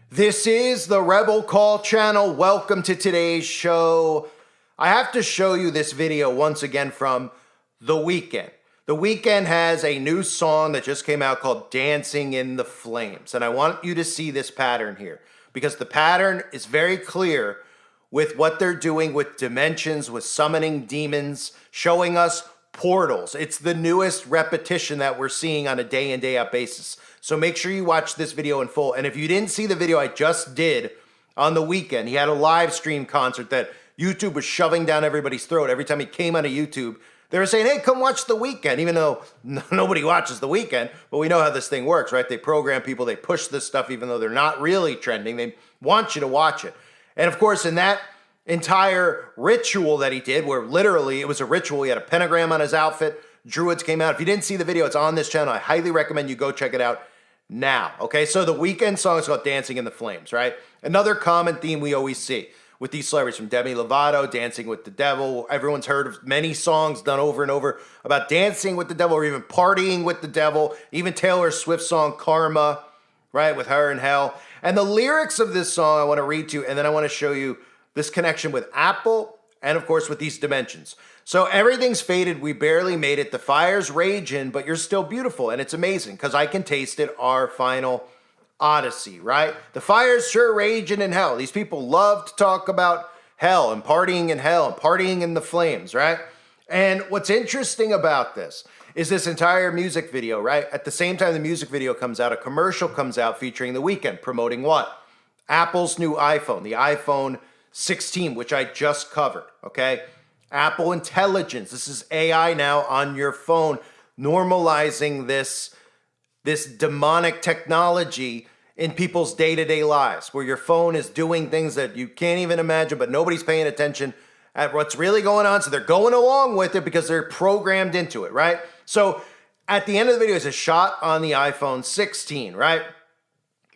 This is the Rebel Call channel. Welcome to today's show. I have to show you this video once again from The Weeknd. The Weeknd has a new song that just came out called Dancing in the Flames. And I want you to see this pattern here because the pattern is very clear with what they're doing with dimensions, with summoning demons, showing us portals. It's the newest repetition that we're seeing on a day in, day out basis. So make sure you watch this video in full. And if you didn't see the video I just did on The Weeknd, he had a live stream concert that YouTube was shoving down everybody's throat. Every time he came onto YouTube, they were saying, hey, come watch The Weeknd, even though nobody watches The Weeknd. But we know how this thing works, right? They program people, they push this stuff even though they're not really trending. They want you to watch it. And of course, in that entire ritual that he did, where literally it was a ritual, he had a pentagram on his outfit, Druids came out. If you didn't see the video, it's on this channel. I highly recommend you go check it out now. Okay, so the Weeknd song is called Dancing in the Flames, right? Another common theme we always see with these celebrities, from Demi Lovato, Dancing with the Devil. Everyone's heard of many songs done over and over about dancing with the devil or even partying with the devil. Even Taylor Swift's song Karma, right, with her in hell. And the lyrics of this song I want to read to you, and then I want to show you this connection with Apple and, of course, with these dimensions. So everything's faded. We barely made it. The fire's raging, but you're still beautiful. And it's amazing because I can taste it, our final odyssey, right? The fire's sure raging in hell. These people love to talk about hell and partying in hell and partying in the flames, right? And what's interesting about this is this entire music video, right? At the same time the music video comes out, a commercial comes out featuring The Weeknd promoting what? Apple's new iPhone, the iPhone 16, which I just covered, okay? Apple Intelligence. This is AI now on your phone, normalizing this demonic technology in people's day-to-day lives, where your phone is doing things that you can't even imagine, but nobody's paying attention at what's really going on. So they're going along with it because they're programmed into it, right? So at the end of the video is a shot on the iPhone 16, right?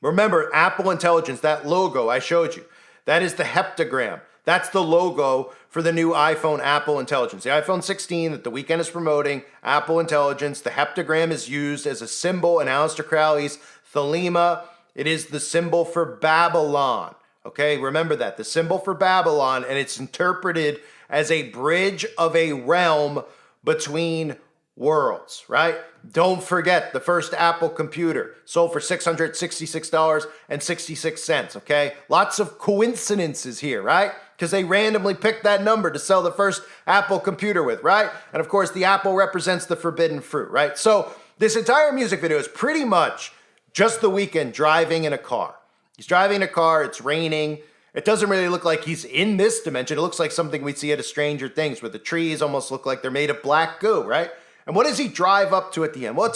Remember, Apple Intelligence, that logo I showed you, that is the heptagram. That's the logo for the new iPhone Apple Intelligence. The iPhone 16 that The Weeknd is promoting, Apple Intelligence. The heptagram is used as a symbol in Aleister Crowley's Thelema. It is the symbol for Babylon. Okay, remember that. The symbol for Babylon, and it's interpreted as a bridge of a realm between worlds, right? Don't forget the first Apple computer sold for $666.66, okay? Lots of coincidences here, right? Because they randomly picked that number to sell the first Apple computer with, right? And of course, the apple represents the forbidden fruit, right? So this entire music video is pretty much just The Weeknd driving in a car. He's driving in a car, it's raining. It doesn't really look like he's in this dimension. It looks like something we'd see at a Stranger Things, where the trees almost look like they're made of black goo, right? And what does he drive up to at the end? Well,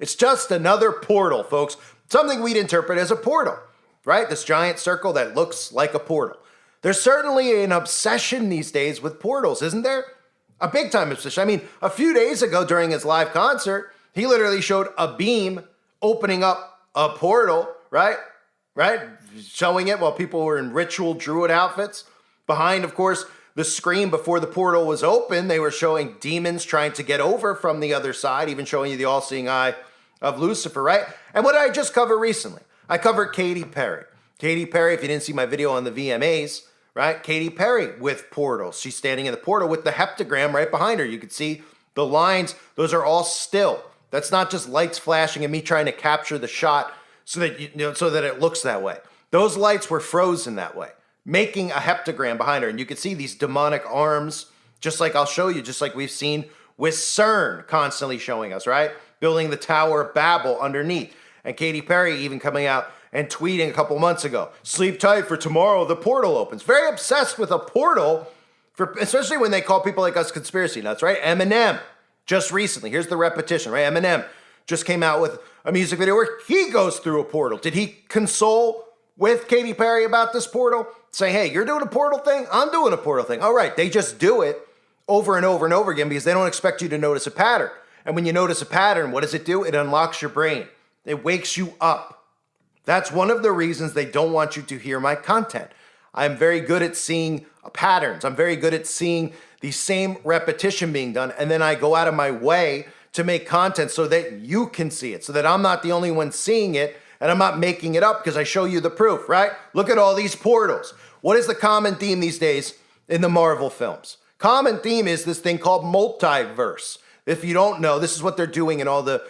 it's just another portal, folks. Something we'd interpret as a portal, right? This giant circle that looks like a portal. There's certainly an obsession these days with portals, isn't there? A big time obsession. I mean, a few days ago during his live concert, he literally showed a beam opening up a portal, right? Showing it while people were in ritual druid outfits. Behind, of course, the screen before the portal was open, they were showing demons trying to get over from the other side, even showing you the all-seeing eye of Lucifer, right? And what did I just cover recently? I covered Katy Perry. Katy Perry, if you didn't see my video on the VMAs, right? Katy Perry with portals. She's standing in the portal with the heptagram right behind her. You can see the lines. Those are all still. That's not just lights flashing and me trying to capture the shot so that so that it looks that way. Those lights were frozen that way, making a heptagram behind her. And you can see these demonic arms, just like I'll show you, just like we've seen with CERN constantly showing us, right? Building the Tower of Babel underneath. And Katy Perry even coming out and tweeting a couple months ago, sleep tight for tomorrow, the portal opens. Very obsessed with a portal, especially when they call people like us conspiracy nuts, right? Eminem, just recently, here's the repetition, right? Eminem just came out with a music video where he goes through a portal. Did he console with Katy Perry about this portal? Say, hey, you're doing a portal thing? I'm doing a portal thing. All right, they just do it over and over and over again because they don't expect you to notice a pattern. And when you notice a pattern, what does it do? It unlocks your brain. It wakes you up. That's one of the reasons they don't want you to hear my content. I'm very good at seeing patterns. I'm very good at seeing the same repetition being done. And then I go out of my way to make content so that you can see it, so that I'm not the only one seeing it And I'm not making it up because I show you the proof, right? Look at all these portals. What is the common theme these days in the Marvel films? Common theme is this thing called multiverse. If you don't know, this is what they're doing in all the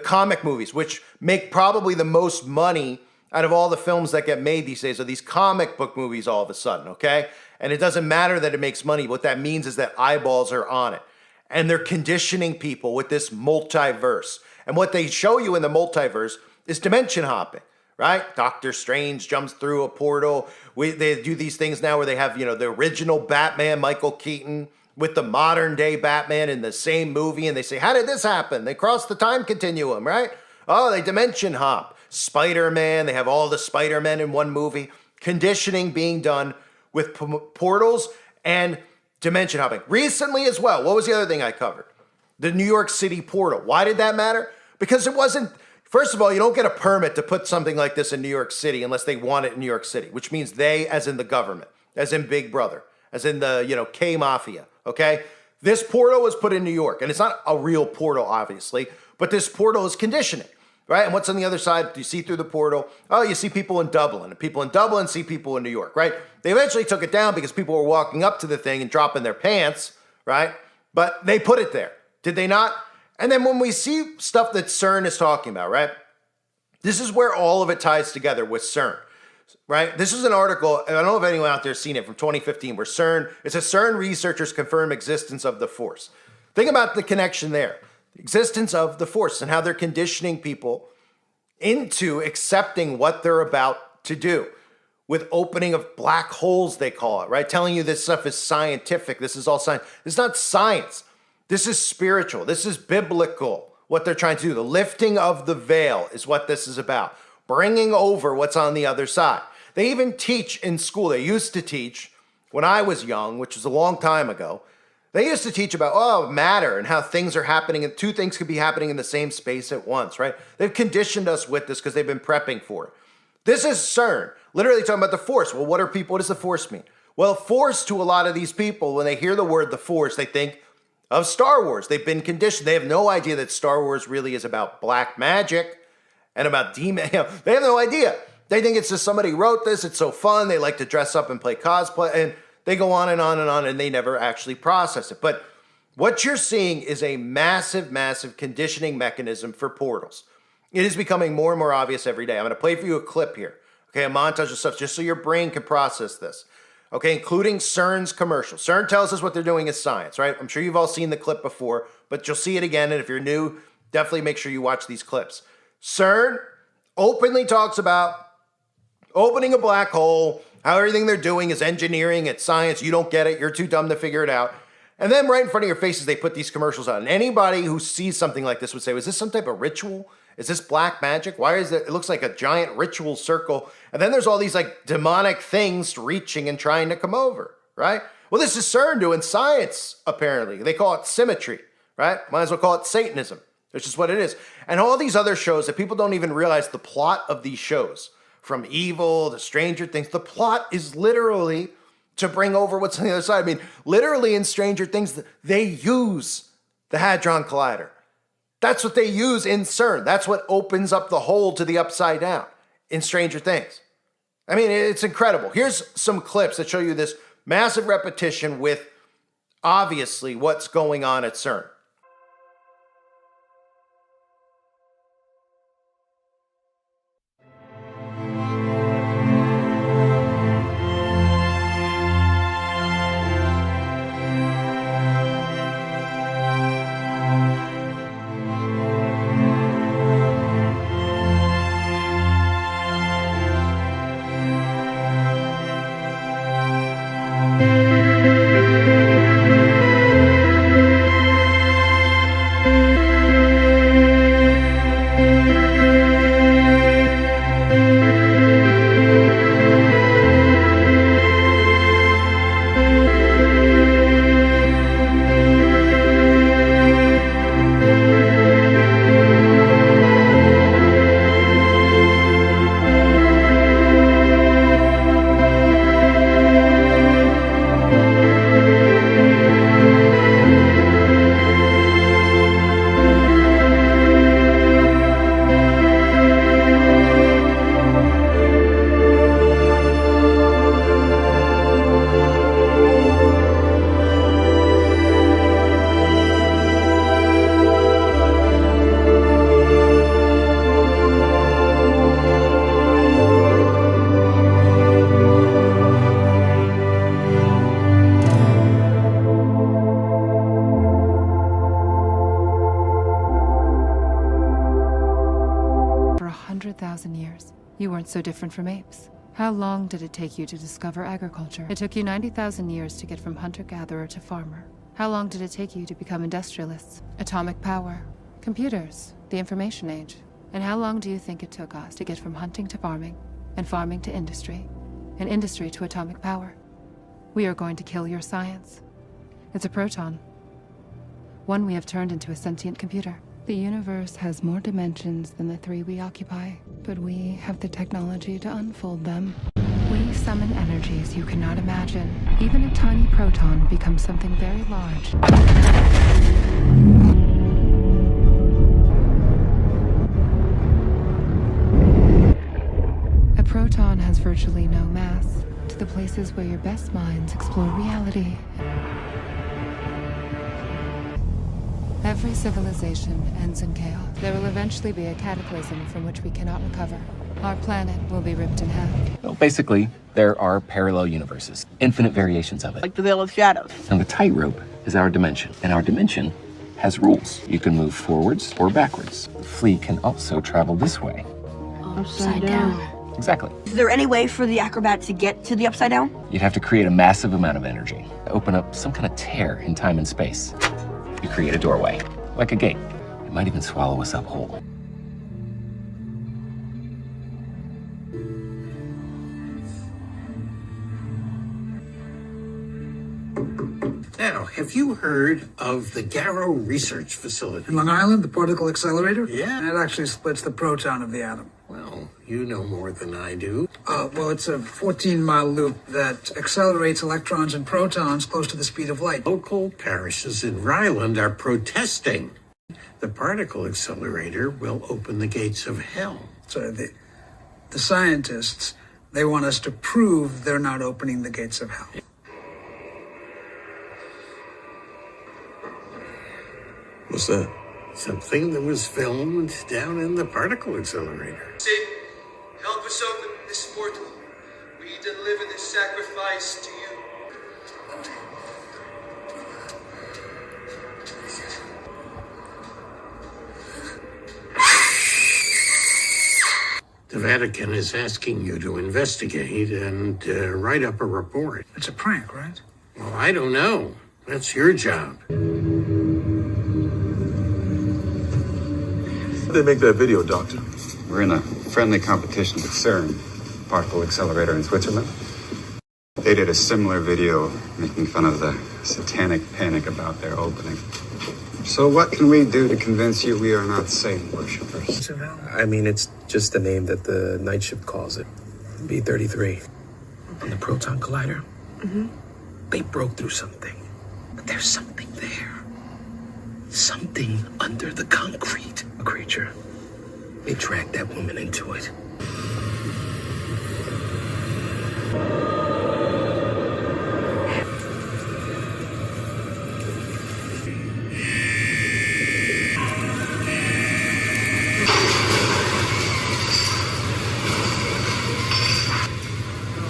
comic movies, which make probably the most money out of all the films that get made these days, are these comic book movies all of a sudden, okay? And it doesn't matter that it makes money. What that means is that eyeballs are on it. And they're conditioning people with this multiverse. And what they show you in the multiverse is dimension hopping, right? Doctor Strange jumps through a portal. They do these things now where they have, the original Batman, Michael Keaton, with the modern day Batman in the same movie. And they say, how did this happen? They crossed the time continuum, right? Oh, they dimension hop. Spider-Man, they have all the Spider-Men in one movie. Conditioning being done with portals and dimension hopping. Recently as well, what was the other thing I covered? The New York City portal. Why did that matter? Because it wasn't, first of all, you don't get a permit to put something like this in New York City unless they want it in New York City, which means they, as in the government, as in Big Brother, as in the, K-Mafia, okay? This portal was put in New York, and it's not a real portal, obviously, but this portal is conditioning, right? And what's on the other side? You see through the portal, oh, you see people in Dublin, and people in Dublin see people in New York, right? They eventually took it down because people were walking up to the thing and dropping their pants, right? But they put it there. Did they not? And then when we see stuff that CERN is talking about, right? This is where all of it ties together with CERN, right? This is an article, and I don't know if anyone out there has seen it, from 2015, where it says CERN researchers confirm existence of the force. Think about the connection there. The existence of the force and how they're conditioning people into accepting what they're about to do with opening of black holes, they call it, right? Telling you this stuff is scientific. This is all science. It's not science. This is spiritual. This is biblical, what they're trying to do. The lifting of the veil is what this is about. Bringing over what's on the other side. They even teach in school. They used to teach when I was young, which was a long time ago. They used to teach about, matter and how things are happening, and two things could be happening in the same space at once, right? They've conditioned us with this because they've been prepping for it. This is CERN, literally talking about the force. Well, what does the force mean? Well, force to a lot of these people, when they hear the word the force, they think of Star Wars. They've been conditioned. They have no idea that Star Wars really is about black magic and about demon. They have no idea. They think it's just somebody wrote this. It's so fun. They like to dress up and play cosplay, and they go on and on and on, and they never actually process it. But what you're seeing is a massive, massive conditioning mechanism for portals. It is becoming more and more obvious every day. I'm going to play for you a clip here, okay, a montage of stuff, just so your brain can process this, okay, including CERN's commercial. CERN tells us what they're doing is science, right? I'm sure you've all seen the clip before, but you'll see it again, and if you're new, definitely make sure you watch these clips. CERN openly talks about opening a black hole, how everything they're doing is engineering, it's science, you don't get it, you're too dumb to figure it out. And then right in front of your faces, they put these commercials out. And anybody who sees something like this would say, was this some type of ritual? Is this black magic? Why is it looks like a giant ritual circle? And then there's all these like demonic things reaching and trying to come over, right? Well, this is CERN doing science, apparently. They call it symmetry, right? Might as well call it Satanism. It's just what it is. And all these other shows that people don't even realize the plot of these shows, from Evil to Stranger Things, the plot is literally to bring over what's on the other side. I mean, literally in Stranger Things, they use the Hadron Collider. That's what they use in CERN. That's what opens up the hole to the upside down in Stranger Things. I mean, it's incredible. Here's some clips that show you this massive repetition with obviously what's going on at CERN. weren't so different from apes. How long did it take you to discover agriculture? It took you 90,000 years to get from hunter-gatherer to farmer. How long did it take you to become industrialists? Atomic power, computers, the information age. And how long do you think it took us to get from hunting to farming, and farming to industry, and industry to atomic power? We are going to kill your science. It's a proton. One we have turned into a sentient computer. The universe has more dimensions than the 3 we occupy, but we have the technology to unfold them. We summon energies you cannot imagine. Even a tiny proton becomes something very large. A proton has virtually no mass. To the places where your best minds explore reality. Every civilization ends in chaos. There will eventually be a cataclysm from which we cannot recover. Our planet will be ripped in half. Well, basically, there are parallel universes, infinite variations of it. Like the Veil of Shadows. And the tightrope is our dimension, and our dimension has rules. You can move forwards or backwards. The flea can also travel this way. Upside down. Exactly. Is there any way for the acrobat to get to the upside down? You'd have to create a massive amount of energy, open up some kind of tear in time and space. You create a doorway, like a gate. It might even swallow us up whole. Now, have you heard of the Garrow Research Facility? In Long Island, the particle accelerator? Yeah. It actually splits the proton of the atom. Well, you know more than I do. Well, it's a 14-mile loop that accelerates electrons and protons close to the speed of light. Local parishes in Ryland are protesting. The particle accelerator will open the gates of hell. So the scientists, they want us to prove they're not opening the gates of hell. What's that? Something that was filmed down in the particle accelerator. Satan, help us open this portal. We deliver this sacrifice to you. The Vatican is asking you to investigate and write up a report. It's a prank, right? Well, I don't know. That's your job. How'd they make that video, Doctor? We're in a friendly competition with CERN, particle accelerator in Switzerland. They did a similar video making fun of the satanic panic about their opening. So what can we do to convince you we are not Satan worshippers? I mean, it's just the name that the night ship calls it. B-33. And the proton collider. They broke through something. But there's something there. Something under the concrete. A creature. They dragged that woman into it.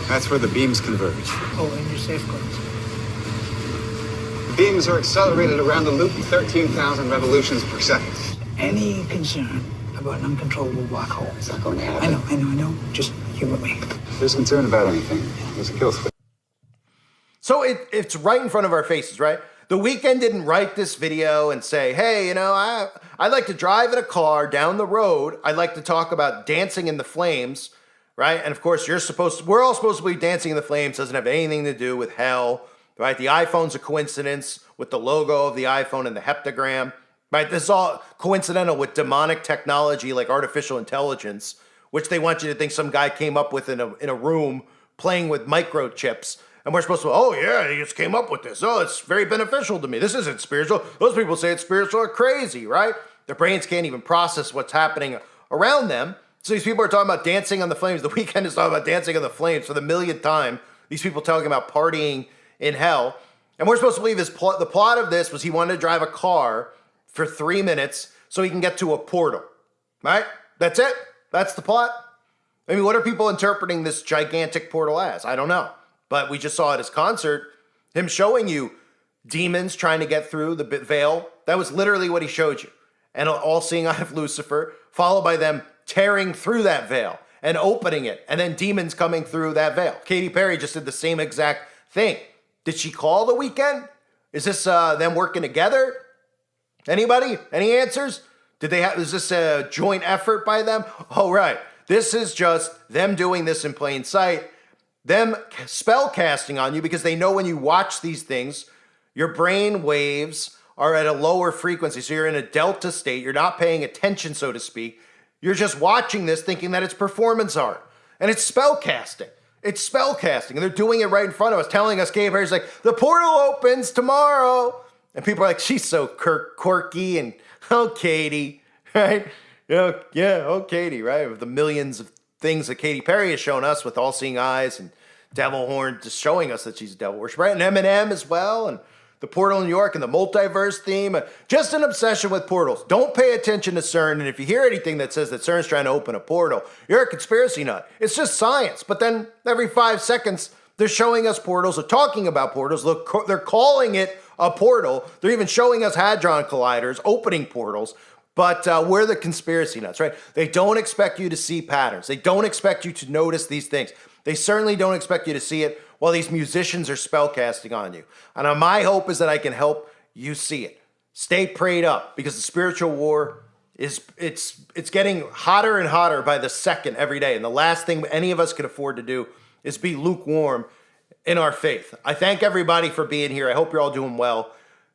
That's where the beams converge. Oh, and your safeguards. The beams are accelerated around the loop at 13,000 revolutions per second. Any concern about an uncontrollable black hole? It's not going to happen. I know. Just humor me. If there's concern about anything, there's a kill switch. So it's right in front of our faces, right? The Weeknd didn't write this video and say, hey, you know, I like to drive in a car down the road. I like to talk about dancing in the flames, right? And of course, we're all supposed to believe dancing in the flames doesn't have anything to do with hell, right? The iPhone's a coincidence with the logo of the iPhone and the heptagram, right? This is all coincidental with demonic technology like artificial intelligence, which they want you to think some guy came up with in a room playing with microchips. And we're supposed to, oh yeah, he just came up with this. Oh, it's very beneficial to me. This isn't spiritual. Those people say it's spiritual are crazy, right? Their brains can't even process what's happening around them. So these people are talking about dancing on the flames. The Weeknd is talking about dancing on the flames for the millionth time. These people talking about partying in hell. And we're supposed to believe the plot of this was he wanted to drive a car for 3 minutes so he can get to a portal, right? That's it. That's the plot. I mean, what are people interpreting this gigantic portal as? I don't know. But we just saw at his concert, him showing you demons trying to get through the veil. That was literally what he showed you. And all-seeing eye of Lucifer, followed by them tearing through that veil. and opening it, and then demons coming through that veil. Katy Perry just did the same exact thing. Did she call The Weeknd? Is this them working together? Anybody? Any answers? Is this a joint effort by them? Oh, right. This is just them doing this in plain sight, them spell casting on you, because they know when you watch these things, your brain waves are at a lower frequency. So you're in a delta state. You're not paying attention, so to speak. You're just watching this thinking that it's performance art. And it's spell casting. It's spell casting. And they're doing it right in front of us, telling us, Katy Perry's like, the portal opens tomorrow. And people are like, she's so quirky, and oh, Katy, right? Yeah, oh, Katy, right? With the millions of things that Katy Perry has shown us with All Seeing Eyes and Devil Horn, just showing us that she's a devil worshiper, right? And Eminem as well, and the portal in New York and the multiverse theme. Just an obsession with portals. Don't pay attention to CERN, and if you hear anything that says that CERN's trying to open a portal, you're a conspiracy nut. It's just science. But then every 5 seconds, they're showing us portals, they're talking about portals, they're calling it a portal. They're even showing us Hadron Colliders, opening portals. But we're the conspiracy nuts, right? They don't expect you to see patterns. They don't expect you to notice these things. They certainly don't expect you to see it while these musicians are spellcasting on you. And my hope is that I can help you see it. Stay prayed up, because the spiritual war it's getting hotter and hotter by the second every day. And the last thing any of us can afford to do is be lukewarm in our faith. I thank everybody for being here. I hope you're all doing well.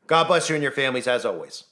God bless you and your families as always.